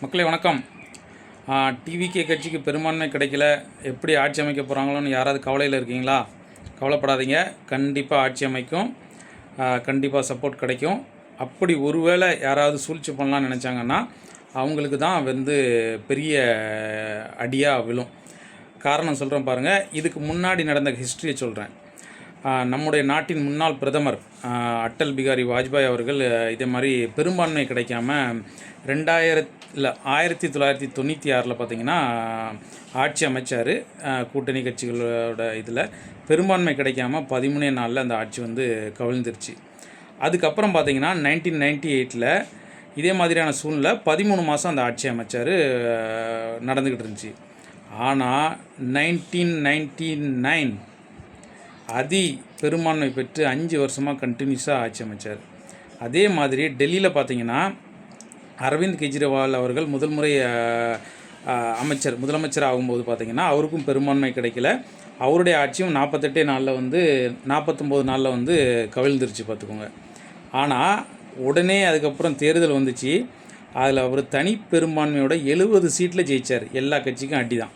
மக்களே வணக்கம். டிவிகே கட்சிக்கு பெரும்பான்மை கிடைக்கல, எப்படி ஆட்சி அமைக்க போகிறாங்களோன்னு யாராவது கவலையில் இருக்கீங்களா? கவலைப்படாதீங்க, கண்டிப்பாக ஆட்சி அமைக்கும், கண்டிப்பாக சப்போர்ட் கிடைக்கும். அப்படி ஒருவேளை யாராவது சூழ்ச்சி பண்ணலான்னு நினச்சாங்கன்னா அவங்களுக்கு தான் பெரிய அடியாக விழும். காரணம் சொல்கிறேன் பாருங்கள். இதுக்கு முன்னாடி நடந்த ஹிஸ்ட்ரியை சொல்கிறேன். நம்முடைய நாட்டின் முன்னாள் பிரதமர் அட்டல் பிகாரி வாஜ்பாய் அவர்கள் இதே மாதிரி பெரும்பான்மை கிடைக்காம 1996 பார்த்திங்கன்னா ஆட்சி அமைச்சார். கூட்டணி கட்சிகளோட இதில் பெரும்பான்மை கிடைக்காம 13 நாளில் அந்த ஆட்சி கவிழ்ந்துருச்சு. அதுக்கப்புறம் பார்த்திங்கன்னா 1998 இதே மாதிரியான சூழ்நிலை 13 மாதம் அந்த ஆட்சி அமைச்சார், நடந்துக்கிட்டு இருந்துச்சு. ஆனால் 1999 பெரும்பான்மை பெற்று 5 வருஷமாக கண்டினியூஸாக ஆட்சி அமைச்சார். அதே மாதிரி டெல்லியில் பார்த்திங்கன்னா அரவிந்த் கெஜ்ரிவால் அவர்கள் முதல் முறை முதலமைச்சர் ஆகும்போது பார்த்திங்கன்னா அவருக்கும் பெரும்பான்மை கிடைக்கல. அவருடைய ஆட்சியும் 48 நாளில் 49 நாளில் கவிழ்ந்துருச்சு பார்த்துக்கோங்க. ஆனால் உடனே அதுக்கப்புறம் தேர்தல் வந்துச்சு. அதில் அவர் தனி பெரும்பான்மையோட 70 சீட்டில் ஜெயித்தார். எல்லா கட்சிக்கும் அடி தான்.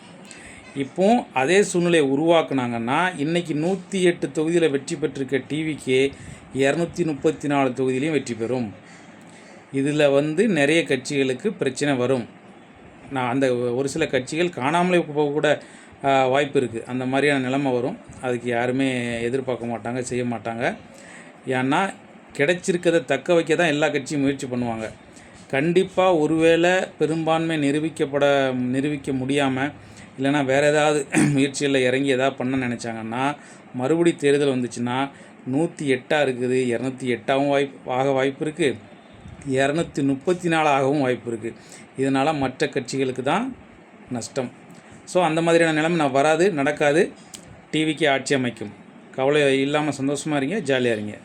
இப்போ அதே சூழ்நிலையை உருவாக்குனாங்கன்னா இன்றைக்கி 108 தொகுதியில் வெற்றி பெற்றிருக்க டிவிக்கே 234 தொகுதியிலையும் வெற்றி பெறும். இதில் நிறைய கட்சிகளுக்கு பிரச்சனை வரும். அந்த ஒரு சில கட்சிகள் காணாமலே போக கூட வாய்ப்பு இருக்குது. அந்த மாதிரியான நிலைமை வரும். அதுக்கு யாருமே எதிர்பார்க்க மாட்டாங்க, செய்ய மாட்டாங்க. ஏன்னா கிடைச்சிருக்கதை தக்க வைக்க தான் எல்லா கட்சியும் முயற்சி பண்ணுவாங்க. கண்டிப்பாக ஒருவேளை பெரும்பான்மை நிரூபிக்க முடியாமல் இல்லைனா வேறு ஏதாவது முயற்சிகளில் இறங்கி எதாவது பண்ண நினச்சாங்கன்னா மறுபடி தேர்தல் வந்துச்சுன்னா 108 இருக்குது, 208 வாய்ப்பு இருக்குது, 234 ஆகவும் வாய்ப்பு இருக்குது. இதனால் மற்ற கட்சிகளுக்கு தான் நஷ்டம். ஸோ அந்த மாதிரியான நிலைமை வராது, நடக்காது. டிவிக்கு ஆட்சி அமைக்கும். கவலை இல்லாமல் சந்தோஷமாக இருங்க, ஜாலியாக இருங்க.